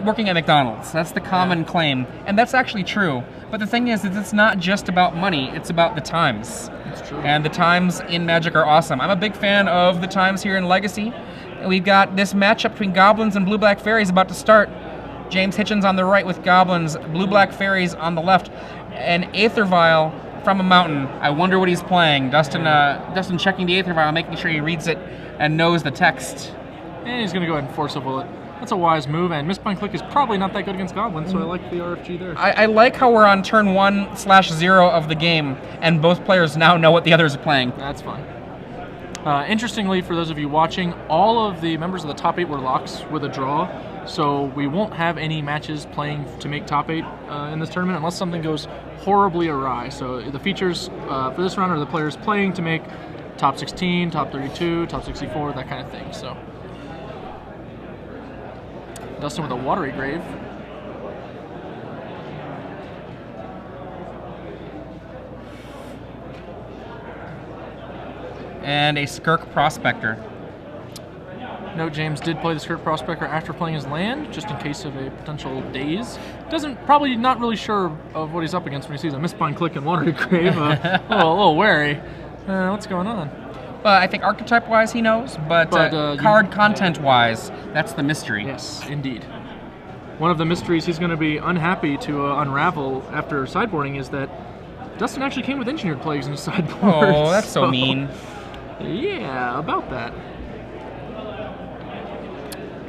working at McDonald's. That's the common claim, and that's actually true. But the thing is that it's not just about money, it's about the times. That's true. And the times in Magic are awesome. I'm a big fan of the times here in Legacy. We've got this matchup between Goblins and Blue-Black Fairies about to start. James Hitchens on the right with Goblins, Blue-Black Fairies on the left. And Aether Vial from a mountain. I wonder what he's playing. Dustin checking the Aether Vial, making sure he reads it and knows the text. And he's going to go ahead and force a bullet. That's a wise move, and Misbind Click is probably not that good against Goblins, so I like the RFG there. I like how we're on turn 1/0 of the game, and both players now know what the others are playing. That's fun. Interestingly, for those of you watching, all of the members of the top 8 were locks with a draw, so we won't have any matches playing to make top 8 in this tournament unless something goes horribly awry. So the features for this round are the players playing to make top 16, top 32, top 64, that kind of thing. So Dustin with a Watery Grave. And a Skirk Prospector. Note James did play the Skirk Prospector after playing his land, just in case of a potential daze. Probably not really sure of what he's up against when he sees a Misbind Click and Watery Grave. A little wary. What's going on? Well, I think archetype-wise he knows, but card content-wise, that's the mystery. Yes, indeed. One of the mysteries he's going to be unhappy to unravel after sideboarding is that Dustin actually came with Engineered Plagues in his sideboard. Oh, that's so mean. Yeah, about that.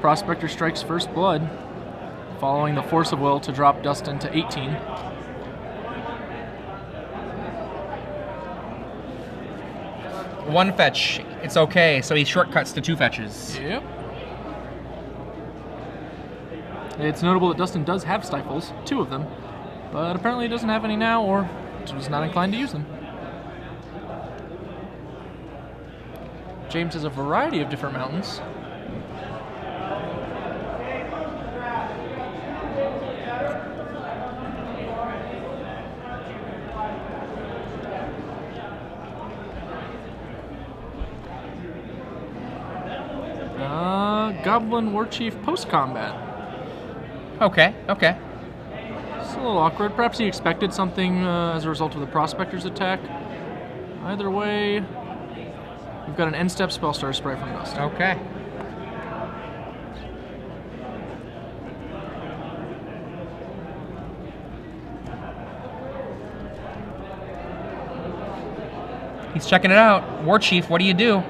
Prospector strikes first blood, following the Force of Will to drop Dustin to 18. One fetch, it's okay, so he shortcuts to 2 fetches. Yep. It's notable that Dustin does have Stifles, 2 of them, but apparently he doesn't have any now, or is not inclined to use them. James has a variety of different mountains. Goblin Warchief post-combat. Okay. It's a little awkward. Perhaps he expected something as a result of the Prospector's attack. Either way, we've got an end-step Spellstar Spray from Dustin. Okay. He's checking it out. Warchief, what do you do?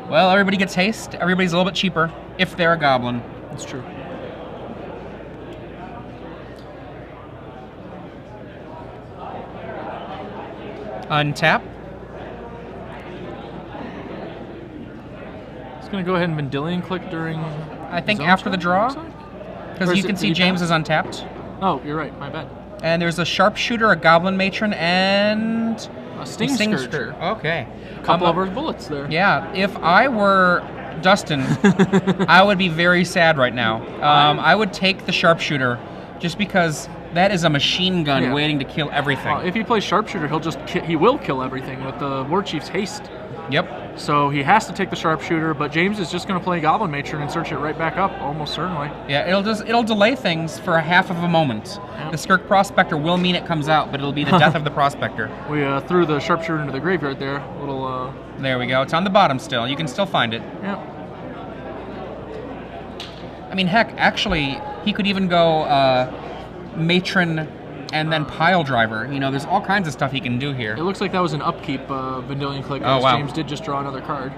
Well, everybody gets haste. Everybody's a little bit cheaper if they're a goblin. That's true. Untap. He's going to go ahead and Vendilion Click during... I think after the draw. Because you can see James is untapped. Oh, you're right. My bad. And there's a Sharpshooter, a Goblin Matron, and... a Sting Scourger. Okay. A couple of our bullets there. Yeah. If I were Dustin, I would be very sad right now. I would take the Sharpshooter just because that is a machine gun waiting to kill everything. If he plays Sharpshooter, he will kill everything with the Warchief's haste. Yep. So he has to take the Sharpshooter, but James is just going to play Goblin Matron and search it right back up, almost certainly. Yeah, it'll delay things for a half of a moment. Yep. The Skirk Prospector will mean it comes out, but it'll be the death of the Prospector. We threw the Sharpshooter into the graveyard there. There we go. It's on the bottom still. You can still find it. Yep. I mean, heck, actually, he could even go Matron and then Pile Driver. You know, there's all kinds of stuff he can do here. It looks like that was an upkeep Vendilion Click. Oh, wow. James did just draw another card.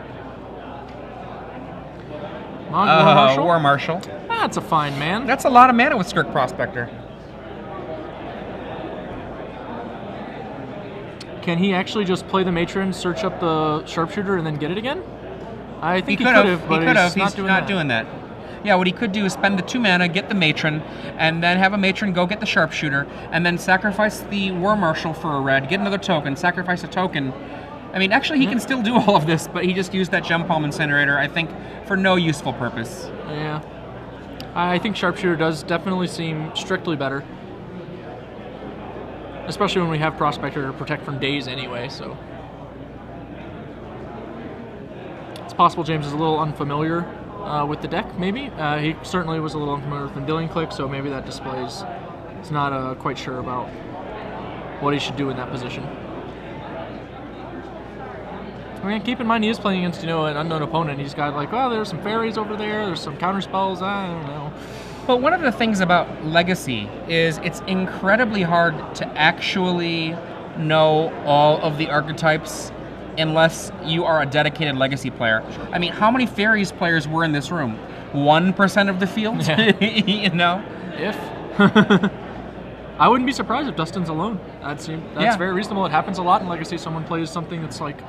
War Marshal. That's a fine man. That's a lot of mana with Skirk Prospector. Can he actually just play the Matron, search up the Sharpshooter, and then get it again? I think he could have, but he's not doing that. Yeah, what he could do is spend the 2 mana, get the Matron, and then have a Matron go get the Sharpshooter, and then sacrifice the War Marshal for a red, get another token, sacrifice a token. I mean, actually, he can still do all of this, but he just used that Gem Palm Incinerator, I think, for no useful purpose. Yeah. I think Sharpshooter does definitely seem strictly better. Especially when we have Prospector to protect from days anyway, so... It's possible James is a little unfamiliar with the deck, maybe. He certainly was a little unfamiliar with Vendilion Click, so maybe that displays he's not quite sure about what he should do in that position. I mean, keep in mind he is playing against, an unknown opponent. He's got like, oh, there's some fairies over there, there's some counter spells, I don't know. But one of the things about Legacy is it's incredibly hard to actually know all of the archetypes unless you are a dedicated Legacy player. I mean, how many fairies players were in this room? 1% of the field? Yeah. If. I wouldn't be surprised if Dustin's alone. That's very reasonable. It happens a lot in Legacy. Someone plays something that's like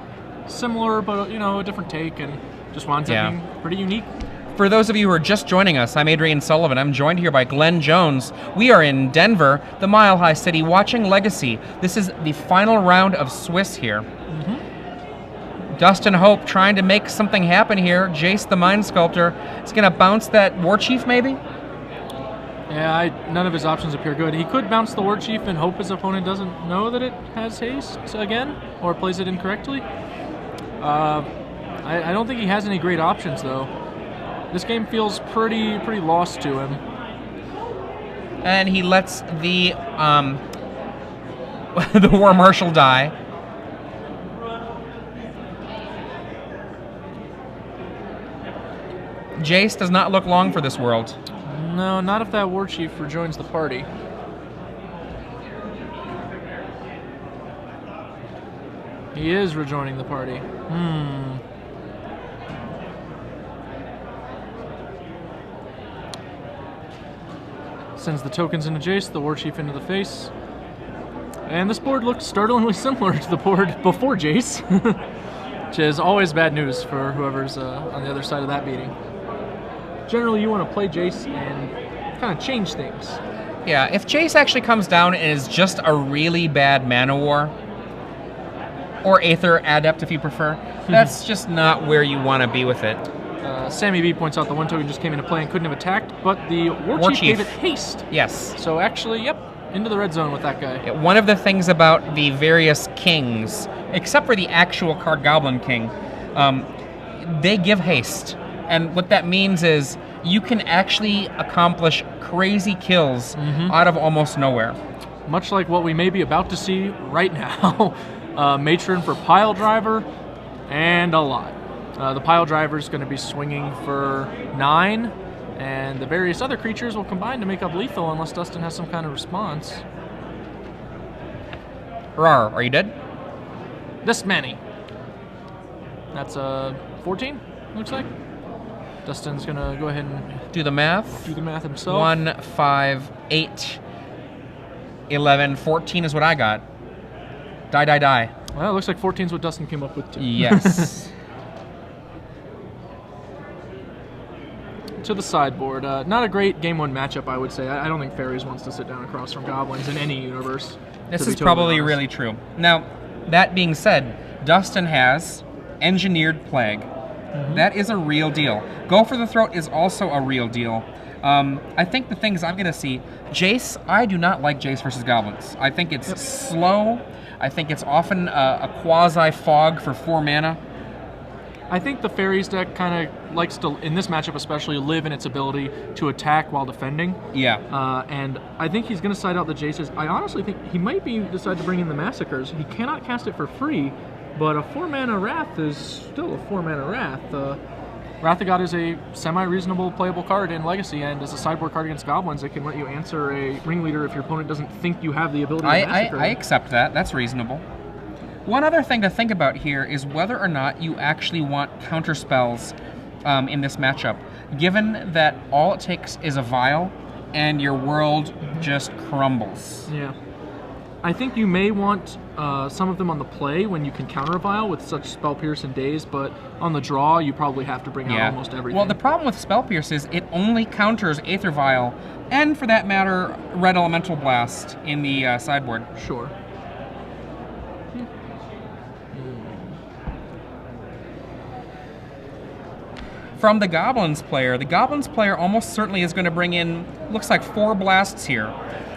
similar, but a different take, and just winds up being pretty unique. For those of you who are just joining us, I'm Adrian Sullivan. I'm joined here by Glenn Jones. We are in Denver, the Mile High City, watching Legacy. This is the final round of Swiss here. Dustin Hoppe trying to make something happen here. Jace, the Mind Sculptor, is going to bounce that War Chief, maybe? Yeah, none of his options appear good. He could bounce the War Chief and hope his opponent doesn't know that it has haste again, or plays it incorrectly. I don't think he has any great options, though. This game feels pretty lost to him. And he lets the the War Marshal die. Jace does not look long for this world. No, not if that War Chief rejoins the party. He is rejoining the party. Sends the tokens into Jace, the War Chief into the face. And this board looks startlingly similar to the board before Jace, which is always bad news for whoever's on the other side of that meeting. Generally, you want to play Jace and kind of change things. Yeah, if Jace actually comes down and is just a really bad Mana War, or Aether Adept if you prefer, that's just not where you want to be with it. Sammy B points out the one token just came into play and couldn't have attacked, but the War Chief gave it haste. Yes. So actually, into the red zone with that guy. Yeah, one of the things about the various kings, except for the actual card Goblin King, they give haste. And what that means is you can actually accomplish crazy kills out of almost nowhere. Much like what we may be about to see right now. Matron for Pile Driver, and a lot. The Pile Driver is going to be swinging for 9, and the various other creatures will combine to make up lethal unless Dustin has some kind of response. Rar, are you dead? This many. That's 14, looks like. Dustin's going to go ahead and do the math. Do the math himself. 1, 5, 8, 11, 14 is what I got. Die. Well, it looks like 14 is what Dustin came up with, too. Yes. To the sideboard. Not a great Game 1 matchup, I would say. I don't think Fairies wants to sit down across from Goblins in any universe. This is probably really true. Now, that being said, Dustin has Engineered Plague. That is a real deal. Go for the Throat is also a real deal. I think the things I'm going to see, Jace, I do not like Jace versus Goblins. I think it's slow. I think it's often a quasi-fog for 4 mana. I think the Fairies deck kind of likes to, in this matchup especially, live in its ability to attack while defending. Yeah. And I think he's going to side out the Jaces. I honestly think he might decide to bring in the Massacres. He cannot cast it for free, but a 4-mana Wrath is still a 4-mana Wrath. Wrath of God is a semi-reasonable playable card in Legacy, and as a sideboard card against Goblins, it can let you answer a Ringleader if your opponent doesn't think you have the ability to massacre. I accept that. That's reasonable. One other thing to think about here is whether or not you actually want counter spells in this matchup. Given that all it takes is a Vial, and your world just crumbles. Yeah. I think you may want some of them on the play when you can counter a Vial with such Spell Pierce and Daze, but on the draw, you probably have to bring out almost everything. Well, the problem with Spell Pierce is it only counters Aether Vial, and for that matter, Red Elemental Blast in the sideboard. Sure. From the Goblins player almost certainly is going to bring in, looks like 4 blasts here.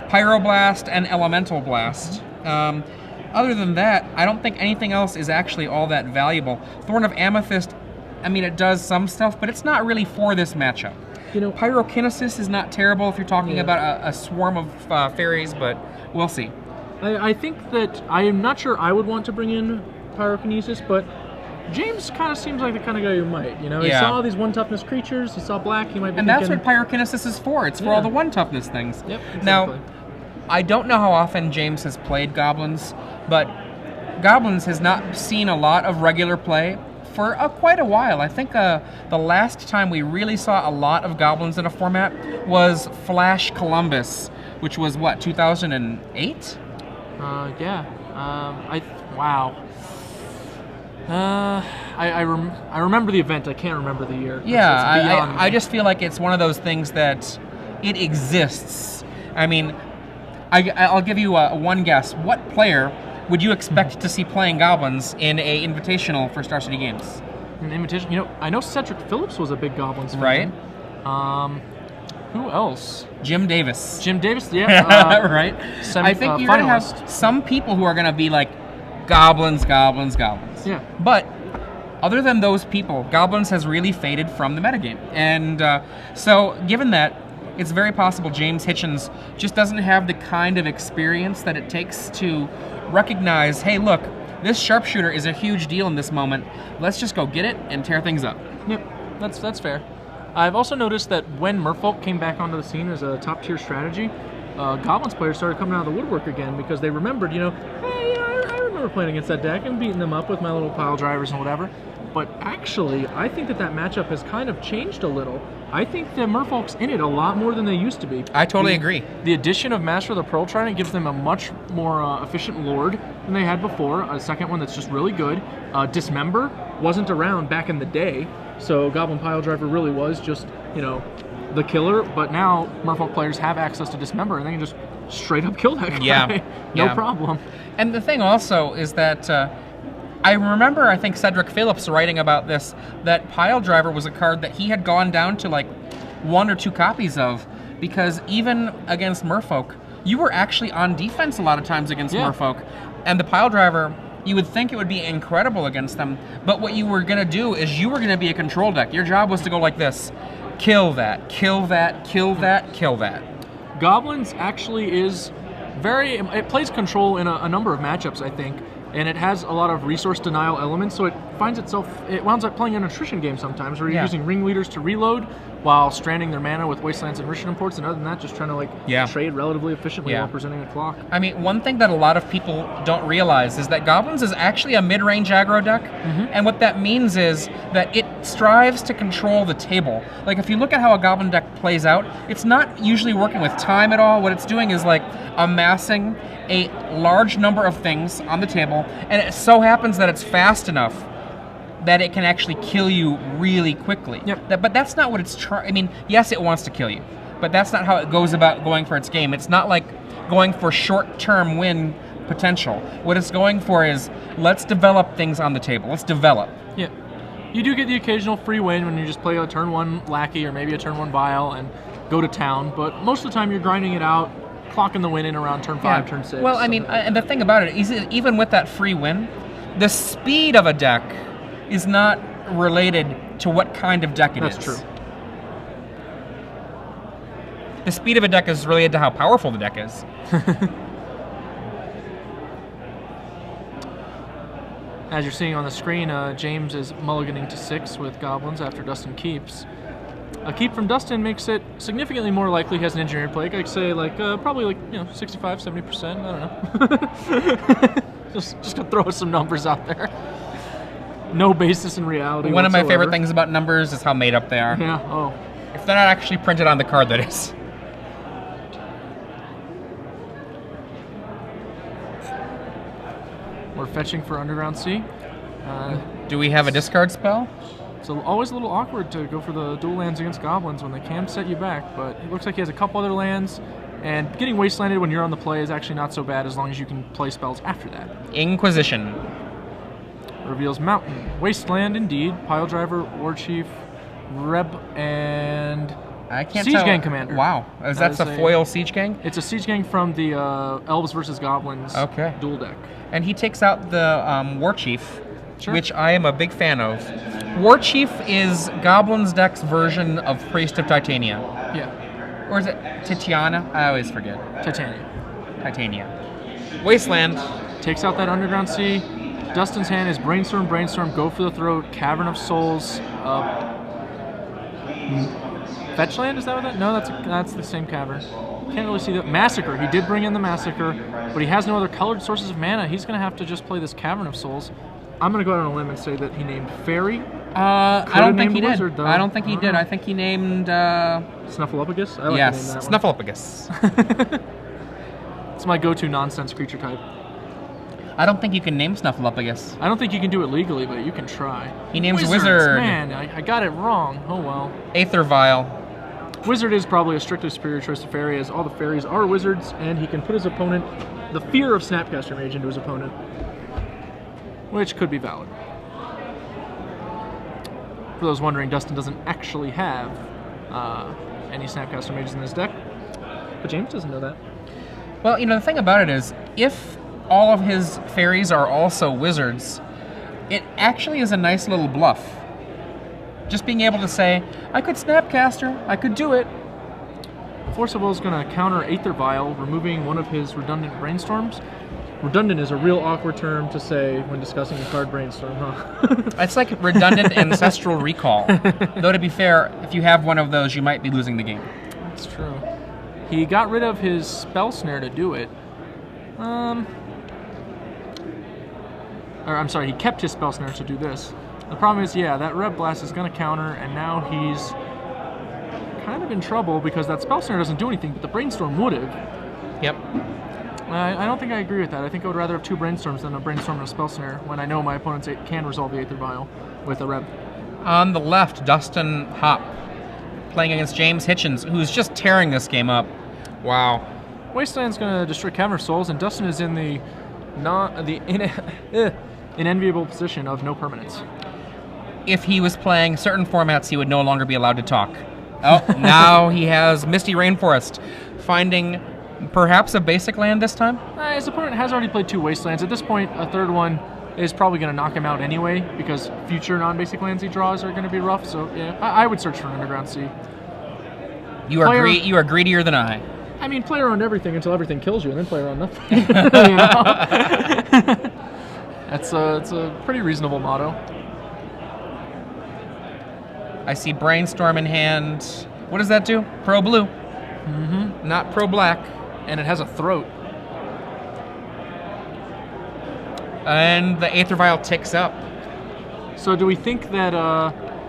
Pyroblast and Elemental Blast. Other than that, I don't think anything else is actually all that valuable. Thorn of Amethyst I mean, it does some stuff, but it's not really for this matchup. You know, Pyrokinesis is not terrible if you're talking about a swarm of fairies, but we'll see. I think that I am not sure I would want to bring in Pyrokinesis, but James kind of seems like the kind of guy who might. You know, he saw these 1 toughness creatures, he saw black, he might be And thinking, that's what Pyrokinesis is for. It's for all the 1 toughness things. Yep, exactly. Now, I don't know how often James has played Goblins, but Goblins has not seen a lot of regular play for quite a while. I think the last time we really saw a lot of Goblins in a format was Flash Columbus, which was, what, 2008? Wow. I remember the event. I can't remember the year. Yeah, I just feel like it's one of those things that it exists. I mean, I'll give you one guess. What player would you expect to see playing Goblins in a invitational for Star City Games? An invitation? You know, I know Cedric Phillips was a big Goblins fan. Right. Who else? Jim Davis. Jim Davis, yeah. Right. I think you're going to have some people who are going to be like, Goblins, Goblins, Goblins. Yeah. But other than those people, Goblins has really faded from the metagame. And so given that, it's very possible James Hitchens just doesn't have the kind of experience that it takes to recognize, hey, look, this sharpshooter is a huge deal in this moment. Let's just go get it and tear things up. Yep, that's fair. I've also noticed that when Merfolk came back onto the scene as a top-tier strategy, Goblins players started coming out of the woodwork again because they remembered, hey, I remember playing against that deck and beating them up with my little pile drivers and whatever. But actually, I think that matchup has kind of changed a little. I think the Merfolk's in it a lot more than they used to be. I totally agree. The addition of Master of the Pearl Trident gives them a much more efficient Lord than they had before. A second one that's just really good. Dismember wasn't around back in the day, so Goblin Pile Driver really was just, the killer. But now Merfolk players have access to Dismember, and they can just straight up kill that guy. No problem. And the thing also is that I remember, I think Cedric Phillips writing about this, that Pile Driver was a card that he had gone down to like 1 or 2 copies of, because even against Merfolk, you were actually on defense a lot of times against Merfolk. And the Pile Driver, you would think it would be incredible against them, but what you were going to do is you were going to be a control deck. Your job was to go like this. Kill that, kill that, kill that, kill that. Goblins actually is it plays control in a number of matchups, I think. And it has a lot of resource denial elements, so it winds up playing an attrition game sometimes, where you're using ringleaders to reload while stranding their mana with Wastelands and Rishon Imports, and other than that, just trying to trade relatively efficiently while presenting a clock. I mean, one thing that a lot of people don't realize is that Goblins is actually a mid-range aggro deck, and what that means is that it strives to control the table. Like, if you look at how a Goblin deck plays out, it's not usually working with time at all. What it's doing is, like, amassing a large number of things on the table, and it so happens that it's fast enough that it can actually kill you really quickly. But that's not what it's trying. I mean, yes, it wants to kill you, but that's not how it goes about going for its game. It's not like going for short-term win potential. What it's going for is, let's develop things on the table. Let's develop. Yeah. You do get the occasional free win when you just play a turn 1 Lackey or maybe a turn 1 Vial and go to town, but most of the time you're grinding it out, clocking the win in around turn 5, turn 6. Well, I mean, and the thing about it is, even with that free win, the speed of a deck is not related to what kind of deck it is. That's true. The speed of a deck is related to how powerful the deck is. As you're seeing on the screen, James is mulliganing to 6 with Goblins after Dustin keeps. A keep from Dustin makes it significantly more likely he has an engineered play. I'd say probably 65, 70%. I don't know. just gonna throw some numbers out there. No basis in reality. One of my favorite things about numbers is how made up they are. Yeah. Oh. If they're not actually printed on the card, that is. We're fetching for Underground Sea. Do we have a discard spell? It's always a little awkward to go for the dual lands against Goblins when they can set you back, but it looks like he has a couple other lands, and getting wastelanded when you're on the play is actually not so bad as long as you can play spells after that. Inquisition. Reveals Mountain. Wasteland, indeed. Pile Driver, War Chief, Reb, and I can't Siege tell. Gang Commander. Wow. That's a foil Siege Gang? It's a Siege Gang from the Elves versus Goblins dual deck. And he takes out the War Chief Sure. which I am a big fan of. War Chief is Goblin's deck's version of Priest of Titania. Yeah. Or is it Titiana? I always forget. Titania. Wasteland. Takes out that Underground Sea. Dustin's hand is Brainstorm, Go for the Throat, Cavern of Souls, Fetchland, is that what that? No, that's the same cavern. Can't really see that. Massacre. He did bring in the Massacre, but he has no other colored sources of mana. He's going to have to just play this Cavern of Souls. I'm going to go out on a limb and say that he named Fairy. I don't think he did. Wizard, though. I don't think he did. I think he named... Snuffleupagus? I like yes, to name that Snuffleupagus. It's my go-to nonsense creature type. I don't think you can name Snuffleupagus. I don't think you can do it legally, but you can try. He names Wizards, Wizard. Man, I got it wrong. Oh well. Aether Vial. Wizard is probably a strictly superior choice to Fairy, as all the Fairies are wizards, and he can put his opponent, the fear of Snapcaster Mage, into his opponent, which could be valid. For those wondering, Dustin doesn't actually have any Snapcaster Mages in his deck, but James doesn't know that. Well, the thing about it is, if all of his fairies are also wizards, it actually is a nice little bluff. Just being able to say, I could Snapcaster, I could do it. Force of Will is going to counter Aether Vial, removing one of his redundant Brainstorms. Redundant is a real awkward term to say when discussing a card Brainstorm, huh? It's like redundant Ancestral Recall. Though to be fair, if you have one of those, you might be losing the game. That's true. He got rid of his Spell Snare to do it. I'm sorry, he kept his Spell Snare to do this. The problem is, yeah, that Red Blast is going to counter, and now he's kind of in trouble because that Spell Snare doesn't do anything, but the Brainstorm would have. Yep. I don't think I agree with that. I think I would rather have two Brainstorms than a Brainstorm and a Spell Snare when I know my opponents can resolve the Aether Vial with a Red. On the left, Dustin Hoppe, playing against James Hitchens, who's just tearing this game up. Wow. Wasteland's going to destroy Cavern of Souls, and Dustin is in the unenviable position of no permanence. If he was playing certain formats, he would no longer be allowed to talk. Oh, now he has Misty Rainforest, finding perhaps a basic land this time? His opponent has already played two Wastelands. At this point, a third one is probably going to knock him out anyway, because future non-basic lands he draws are going to be rough, so yeah, I would search for an Underground Sea. You are greedier than I. I mean, play around everything until everything kills you, and then play around nothing. You know? It's a pretty reasonable motto. I see Brainstorm in hand. What does that do? Pro blue. Mm-hmm. Not pro black. And it has a throat. And the Aether Vial ticks up. So do we think that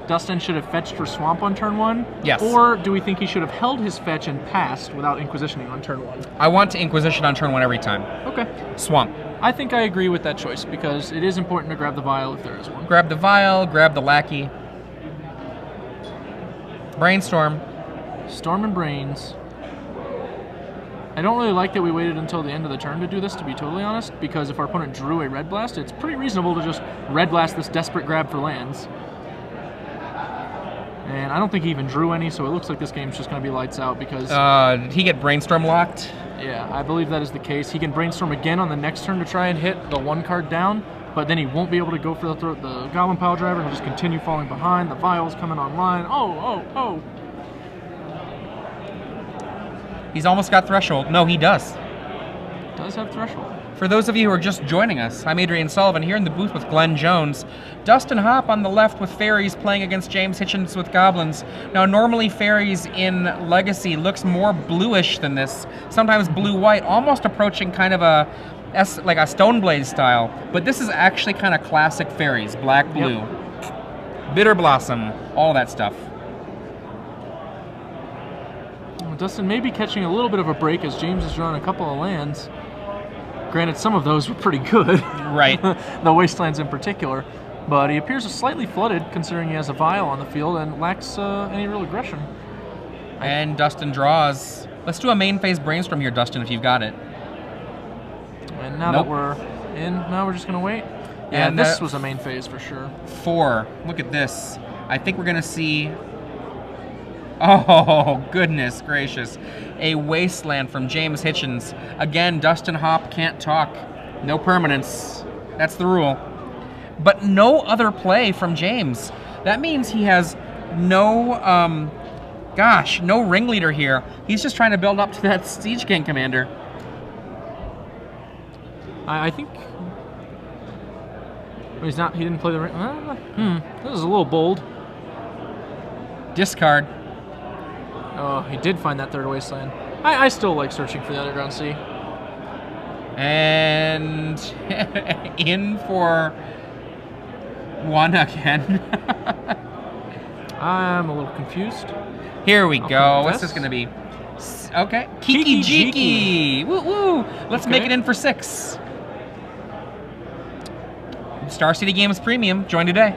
Dustin should have fetched for Swamp on turn one? Yes. Or do we think he should have held his fetch and passed without Inquisitioning on turn one? I want to Inquisition on turn one every time. Okay. Swamp. I think I agree with that choice, because it is important to grab the Vial if there is one. Grab the Vial, grab the Lackey. Brainstorm. Storm and Brains. I don't really like that we waited until the end of the turn to do this, to be totally honest, because if our opponent drew a Red Blast, it's pretty reasonable to just Red Blast this desperate grab for lands. And I don't think he even drew any, so it looks like this game's just going to be lights out because... Did he get Brainstorm locked? Yeah, I believe that is the case. He can Brainstorm again on the next turn to try and hit the one card down, but then he won't be able to go for the Goblin Pile Driver. He'll just continue falling behind. The Vial's coming online. Oh! He's almost got Threshold. No, he does. Does have Threshold. For those of you who are just joining us, I'm Adrian Sullivan here in the booth with Glenn Jones. Dustin Hoppe on the left with Fairies playing against James Hitchens with Goblins. Now, normally Fairies in Legacy looks more bluish than this, sometimes blue-white, almost approaching kind of like a Stoneblade style. But this is actually kind of classic Fairies, black-blue. Yep. Bitter Blossom, all that stuff. Dustin may be catching a little bit of a break as James is drawing a couple of lands. Granted, some of those were pretty good. Right. The Wastelands in particular. But he appears slightly flooded, considering he has a Vial on the field and lacks any real aggression. And Dustin draws. Let's do a main phase Brainstorm here, Dustin, if you've got it. And now that we're in, now we're just going to wait. Yeah, and this was a main phase for sure. 4. Look at this. I think we're going to see... Oh, goodness gracious. A Wasteland from James Hitchens. Again, Dustin Hoppe can't talk. No permanence. That's the rule. but no other play from James. That means he has no, no ringleader here. He's just trying to build up to that Siege King commander. I think he's not. He didn't play the ring. This is a little bold. Discard. Oh, he did find that third wasteland. I still like searching for the underground sea. And in for one again. I'm a little confused. Here we I'll go. What's confess. this going to be? Okay. Kiki Jiki. Woo woo. Let's make it in for 6. Star City Games Premium. Join today.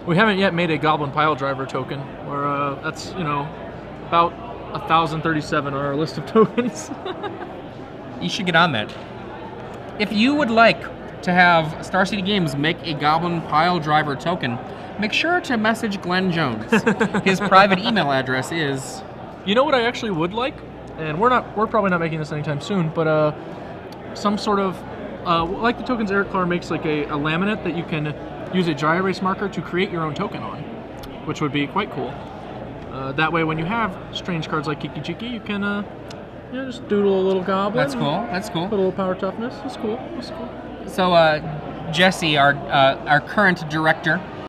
We haven't yet made a Goblin Pile Driver token, or that's, about 1,037 on our list of tokens. You should get on that. If you would like to have Star City Games make a Goblin Pile Driver token, make sure to message Glenn Jones. His private email address is... You know what I actually would like? And we're probably not making this anytime soon, but some sort of, like the tokens Eric Clark makes, like a laminate that you can use a dry erase marker to create your own token on, which would be quite cool. That way, when you have strange cards like Kiki Jiki, you can just doodle a little goblin. That's cool. That's cool. Put a little power toughness. That's cool. That's cool. So Jesse, our current director,